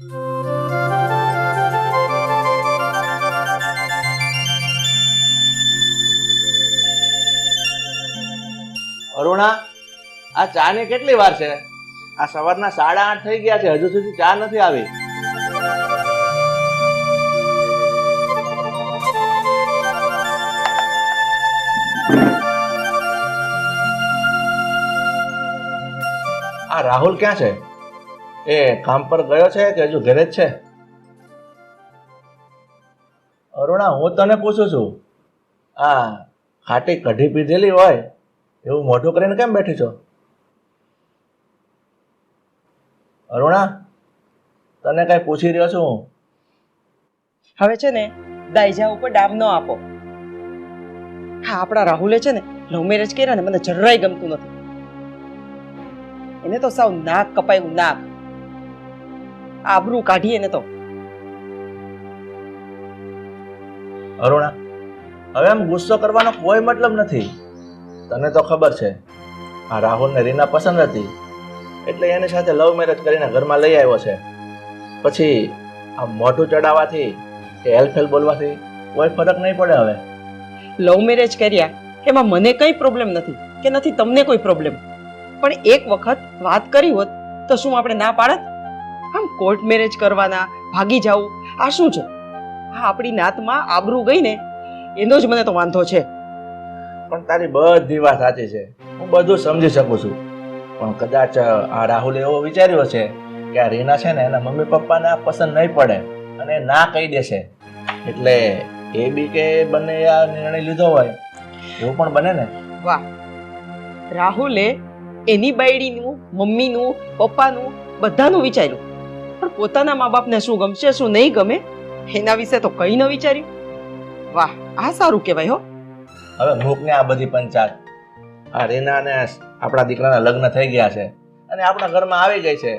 અરુણા, આ ચા ની કેટલી વાર છે? આ સવારના 8:30 થઈ ગયા છે, હજુ સુધી ચા નથી આવી. આ રાહુલ ક્યાં છે? એ કામ પર ગયો છે કે હજુ ઘરે જ છે? અરુણા, હું તને પૂછું છું, આ ખાટી કઢી પીધેલી હોય એવું મોઢું કરીને કેમ બેઠી છો? અરુણા, તને કઈ પૂછી રહ્યો છું હું. હવે છે ને દાઈજા ઉપર ડામ ન આપો. હા, આપણા રાહુલે છે ને લવ મેરેજ કર્યા ને મને જરાય ગમતું નથી. એને તો સાવ નાક કપાયું, નાક આબરૂ કાઢી એને તો. અરુણા, હવે આમ ગુસ્સો કરવાનો કોઈ મતલબ નથી. તને તો ખબર છે આ રાહુલને રીના પસંદ હતી એટલે એની સાથે લવ મેરેજ કરીને ઘરમાં લઈ આવ્યો છે. પછી આ મોઢું ચડાવવાથી કે હેલફેલ બોલવાથી કોઈ ફરક નહીં પડે. હવે લવ મેરેજ કર્યા એમાં મને કઈ પ્રોબ્લેમ નથી કે નથી તમને કોઈ પ્રોબ્લેમ, પણ એક વખત વાત કરી હોત તો શું આપણે ના પાડત? આમ કોર્ટ મેરેજ કરવાના, ભાગી જવું, આ શું છે? હા, આપણી નાતમાં આબરૂ ગઈ ને એનો જ મને તો વાંધો છે. પણ તારી બધી વાત સાચી છે, હું બધું સમજી શકું છું. પણ કદાચ આ રાહુલ એવો વિચાર્યો છે કે આ રીના છે ને એના મમ્મી પપ્પાને આ પસંદ નહીં પડે અને ના કહી દેશે, એટલે એ બી કે બંને આ નિર્ણય લીધો હોય એવું પણ બને ને. વાહ, રાહુલે એની બાયડીનું, મમ્મીનું, પપ્પાનું બધાનું વિચાર્યું, પણ પોતાના મા બાપને શું ગમશે શું નહીં ગમે એના વિશે તો કઈ ન વિચાર્યું. વાહ, આ સારું કહેવાય હો. હવે મૂકને આ બધી પંચાયત. આ રીના અને આપણા દીકરાના લગ્ન થઈ ગયા છે અને આપણા ઘરમાં આવી ગઈ છે,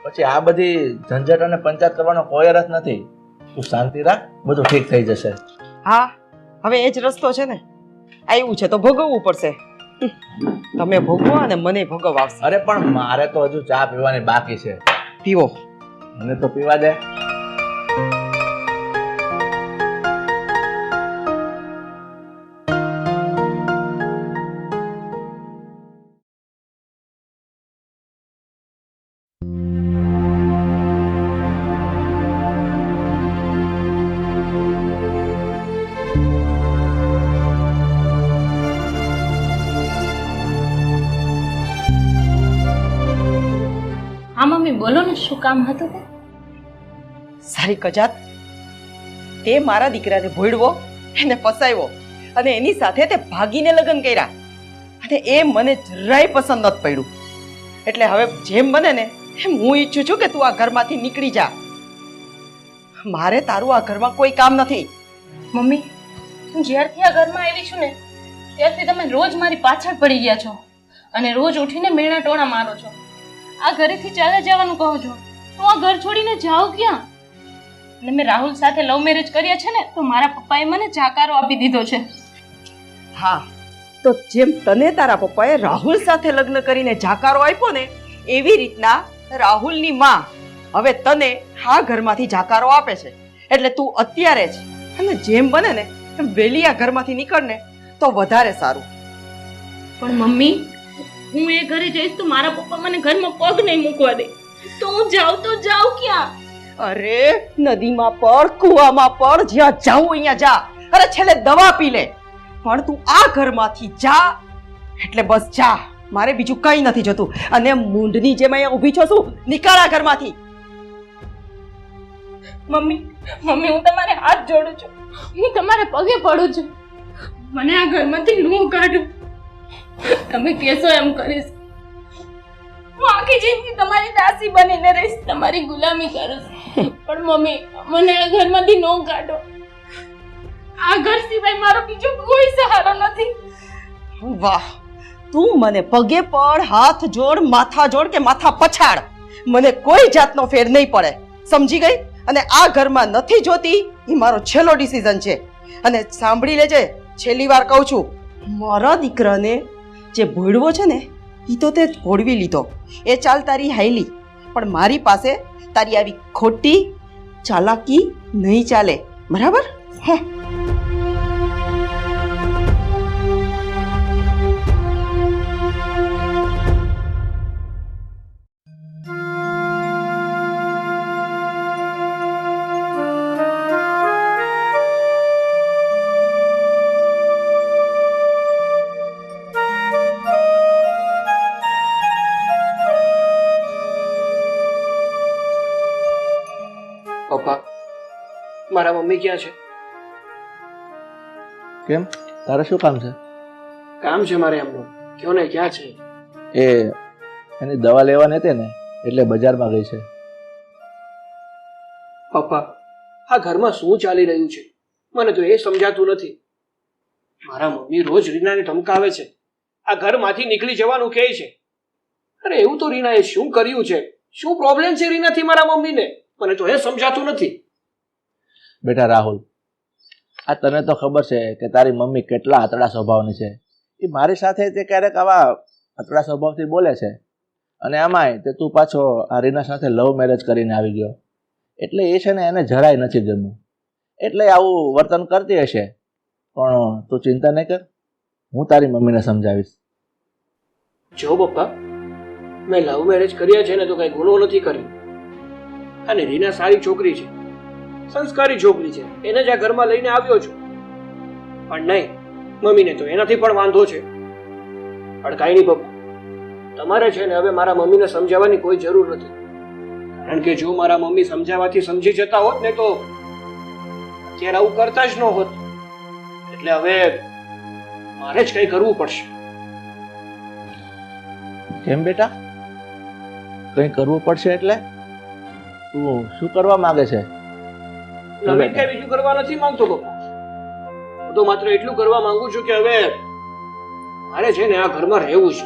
પછી આ બધી ઝંઝટ અને પંચાયત કરવાનો કોઈ અર્થ નથી. તું શાંતિ રાખ, બધું ઠીક થઈ જશે. હા, હવે એ જ રસ્તો છે ને, આવ્યું છે તો ભોગવવું પડશે. તમે ભોગવો અને મને ભોગવાવશે. અરે પણ મારે તો હજુ ચા પીવાની બાકી છે. પીવો. મને તો પીવા દે. હા મમ્મી, બોલો ને, શું કામ હતું તે? સારી કજાત, તે મારા દીકરાને ભોળવો, એને ફસાવ્યો અને એની સાથે તે ભાગીને લગ્ન કર્યા, અને એ મને જરાય પસંદ નથી પડ્યું. એટલે હવે જેમ બને ને એમ હું ઈચ્છું છું કે તું આ ઘરમાંથી નીકળી જા. મારે તારું આ ઘરમાં કોઈ કામ નથી. મમ્મી, હું જ્યારથી આ ઘરમાં આવી છું ને ત્યારથી તમે રોજ મારી પાછળ પડી ગયા છો અને રોજ ઉઠીને મેણા ટોણા મારો છો. આ ઘરેથી ચાલે જવાનું કહો છો, હું આ ઘર છોડીને જાઉં ક્યાં? અને મેં રાહુલ સાથે લવ મેરેજ કર્યા છે ને તો મારા પપ્પાએ મને જાકારો આપી દીધો છે. હા, તો જેમ તને તારા પપ્પાએ રાહુલ સાથે લગ્ન કરીને જાકારો આપ્યો ને એવી રીતના રાહુલની માં હવે તને આ ઘરમાંથી જાકારો આપે છે. એટલે તું અત્યારે જ અને જેમ બને ને એમ વહેલી આ ઘરમાંથી નીકળ ને તો વધારે સારું. પણ મમ્મી, હું એ ઘરે જઈશ તો મારા પપ્પા મને ઘરમાં પગ નહીં મૂકવા દે, તો હું જાઉં તો જાઉં ક્યાં? અરે નદીમાં પડ, કૂવામાં પડ, જ્યાં જાવું અહીંયા જા. અરે છેલ્લે દવા પી લે, પણ તું આ ઘરમાંથી જા એટલે બસ જા. મારે બીજું કઈ નથી જોતું. અને મૂંઢની જેમ અહીંયા ઊભી છો શું? નીકળ આ ઘરમાંથી. મમ્મી, મમ્મી, હું તમારે હાથ જોડું છું, હું તમારે પગે પડું છું, મને આ ઘરમાંથી ન કાઢો. તમે કહેશો એમ કરીશ. હું આખી જિંદગી તમારી દાસી બનીને રહીશ, તમારી ગુલામી કરીશ. પણ મમ્મી, મને આ ઘરમાંથી ન કાઢો. આ ઘર સિવાય મારો બીજો કોઈ સહારો નથી. વાહ, તું મને પગે પડ, હાથ જોડ, માથા જોડ કે માથા પછાડ, મને કોઈ જાતનો ફેર નહીં પડે. સમજી ગઈ? અને આ ઘરમાં નથી જોતી એ મારો છેલ્લો ડિસિઝન છે. અને સાંભળી લેજે, છેલ્લી વાર કહું છું, મારા દીકરાને જે ભોળવો છે ને એ તો તે ભોળવી લીધો, એ ચાલ તારી હાઈલી, પણ મારી પાસે તારી આવી ખોટી ચાલાકી નહીં ચાલે, બરાબર? હે પપ્પા, મારા મમ્મી ક્યાં છે? કેમ, તારે શું કામ છે? કામ છે મારે એમનું, કયો ને ક્યાં છે? એ એની દવા લેવાની હતી ને એટલે બજારમાં ગઈ છે. પપ્પા, આ ઘરમાં શું ચાલી રહ્યું છે મને તો એ સમજાતું નથી. મારા મમ્મી રોજ રીનાને ધમકાવે છે, આ ઘરમાંથી નીકળી જવાનું કહે છે. અરે એવું તો રીનાએ શું કર્યું છે? શું પ્રોબ્લેમ છે રીનાથી મારા મમ્મીને? મને તો એ સમજાતું નથી. બેટા રાહુલ, આ તને તો ખબર છે કે તારી મમ્મી કેટલા આતડા સ્વભાવની છે. એ મારી સાથે તે ક્યારેક આવા આતડા સ્વભાવથી બોલે છે, અને આમાંય તે તું પાછો આ રીના સાથે લવ મેરેજ કરીને આવી ગયો એટલે એ છે ને એને જરાય નથી ગમ્યું, એટલે આવું વર્તન કરતી હશે. પણ તું ચિંતા નહીં કર, હું તારી મમ્મીને સમજાવીશ. જો પપ્પા, મેં લવ મેરેજ કર્યા છે ને તો કઈ ગુનો નથી કર્યો. અને રીના સારી છોકરી છે, સંસ્કારી છોકરી છે, એને જ આ ઘરમાં લઈને આવ્યો છું. પણ નહીં, મમ્મીને તો એનાથી પણ વાંધો છે. પણ કાંઈ નહીં પપ્પા, તમારે છે ને હવે મારા મમ્મીને સમજાવવાની કોઈ જરૂર નથી. કારણ કે જો મારા મમ્મી સમજાવવાથી સમજી જતા હોત ને તો અત્યારે આવું કરતા જ ન હોત. એટલે હવે મારે જ કંઈ કરવું પડશે. કેમ બેટા, કંઈ કરવું પડશે એટલે? તું શું કરવા માંગે છે? નવીન કઈ બીજું કરવા નથી માંગતો પપ્પા. હું તો માત્ર એટલું કરવા માંગુ છું કે હવે મારે છે ને આ ઘરમાં રહેવું છે.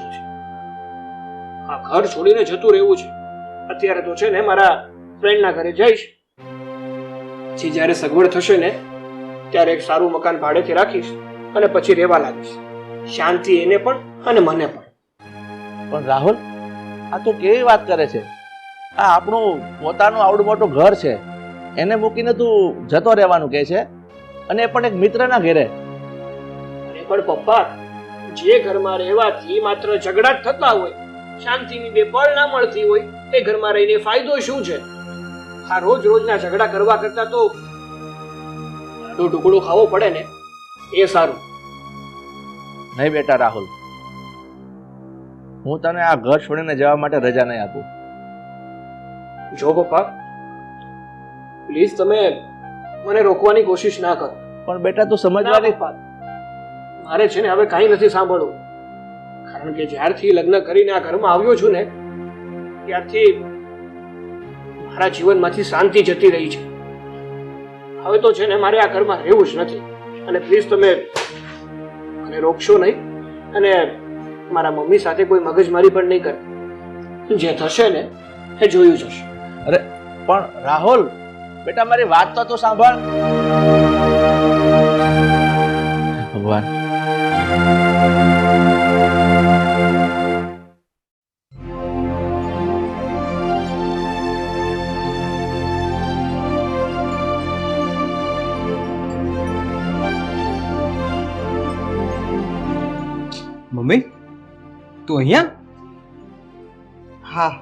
આ ઘર છોડીને જતું રહેવું છે. અત્યારે તો છે ને મારા ફ્રેન્ડના ઘરે જઈશ, પછી જ્યારે સગવડ થશે ને ત્યારે એક સારું મકાન ભાડેથી રાખીશ અને પછી રહેવા લાગીશ. શાંતિ એને પણ અને મને પણ. પણ રાહુલ, આ તો કેવી વાત કરે છે? આ આપણું પોતાનું આવડું મોટું ઘર છે, એને મૂકીને તું જતો રહેવાનું કહે છે, અને એ પણ એક મિત્રના ઘેરે. અને પણ પપ્પા, જે ઘરમાં રહેવાથી માત્ર ઝઘડા જ થતા હોય, શાંતિની બે પળ ના મળતી હોય, એ ઘરમાં રહીને ફાયદો શું છે? આ રોજ રોજના ઝઘડા કરવા કરતા તો આડું ટુકડું ખાવો પડે ને એ સારું. નહીં બેટા રાહુલ, હું તને આ ઘર છોડીને જવા માટે રજા નહીં આપું. જો પપ્પા, પ્લીઝ તમે મને રોકવાની કોશિશ ના કરો. પણ બેટા તું ના સમજવાની. પપ્પા, મારે છે ને હવે કાંઈ નથી સાંભળવું. કારણ કે જ્યારથી લગ્ન કરીને આ ઘરમાં આવ્યો છું ને ત્યારથી મારા જીવનમાંથી શાંતિ જતી રહી છે. હવે તો છે ને મારે આ ઘરમાં રહેવું જ નથી. અને પ્લીઝ તમે મને રોકશો નહીં, અને મારા મમ્મી સાથે કોઈ મગજમારી પણ નહીં કરે. જે થશે ને એ જોયું જશે. અરે પણ રાહુલ, બેટા મારી વાત તો તું સાંભળ. ભગવાન, મમ્મી, તું અહીંયા? હા,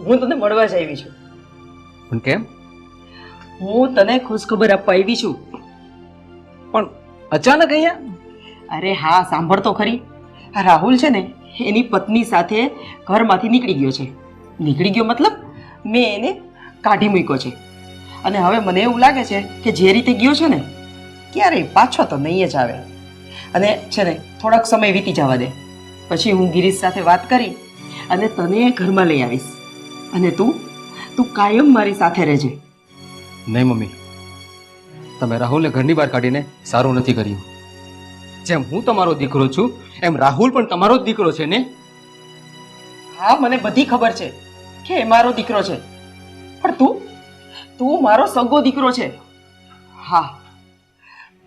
હું તને મળવા જ આવી છું. પણ કેમ? હું તને ખુશખબર આપવા આવી છું. પણ અચાનક અહીંયા? અરે હા, સાંભળ તો ખરી. આ રાહુલ છે ને એની પત્ની સાથે ઘરમાંથી નીકળી ગયો છે. નીકળી ગયો મતલબ મેં એને કાઢી મૂક્યો છે. અને હવે મને એવું લાગે છે કે જે રીતે ગયો છે ને ક્યારેય પાછો તો નહીં જ આવે. અને છે ને થોડોક સમય વીતી જવા દે, પછી હું ગિરીશ સાથે વાત કરી અને તને ઘરમાં લઈ આવીશ. અને તું કાયમ મારી સાથે રહેજે. નહીં મમ્મી, તમે રાહુલને ઘરની બહાર કાઢીને સારું નથી કર્યું. જેમ હું તમારો દીકરો છું એમ રાહુલ પણ તમારો જ દીકરો છે ને? હા, મને બધી ખબર છે કે એ મારો દીકરો છે, પણ તું મારો સગો દીકરો છે. હા,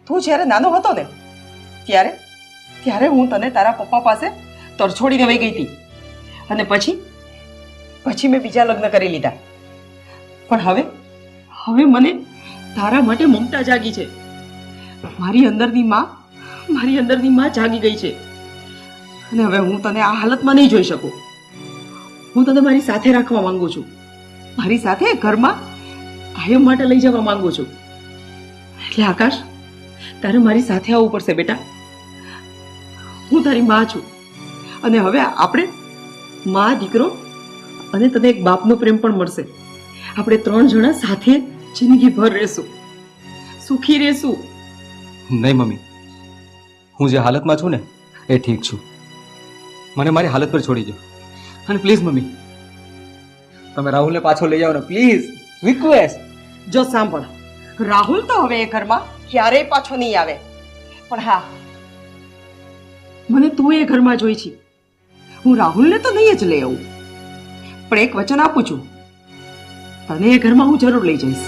તું જ્યારે નાનો હતો ને ત્યારે હું તને તારા પપ્પા પાસે તરછોડીને વહી ગઈ હતી. અને પછી પછી મેં બીજા લગ્ન કરી લીધા. પણ હવે હવે મને તારા માટે મમતા જાગી છે. મારી અંદરની માં જાગી ગઈ છે. અને હવે હું તને આ હાલતમાં નહીં જોઈ શકું. હું તને મારી સાથે રાખવા માંગુ છું. મારી સાથે ઘરમાં કાયમ માટે લઈ જવા માંગુ છું. એટલે આકાશ, તારે મારી સાથે આવવું પડશે બેટા. હું તારી માં છું અને હવે આપણે માં દીકરો અને તને એક બાપનો પ્રેમ પણ મળશે. આપણે 3 જણા સાથે જિંદગીભર રહેશું, સુખી રહેશું. નહીં મમ્મી, હું જે હાલતમાં છું ને એ ઠીક છું. મને મારી હાલત પર છોડી દો. અને પ્લીઝ મમ્મી, તમે રાહુલને પાછો લઈ આવો ને પ્લીઝ, રિક્વેસ્ટ. જો સાંભળ, રાહુલ તો હવે એ ઘરમાં ક્યારેય પાછો નહીં આવે. પણ હા, મને તું એ ઘરમાં જોઈ છે. હું રાહુલને તો નહીં જ લઈ આવું, પણ એક વચન આપું છું, તને એ ઘરમાં હું જરૂર લઈ જઈશ.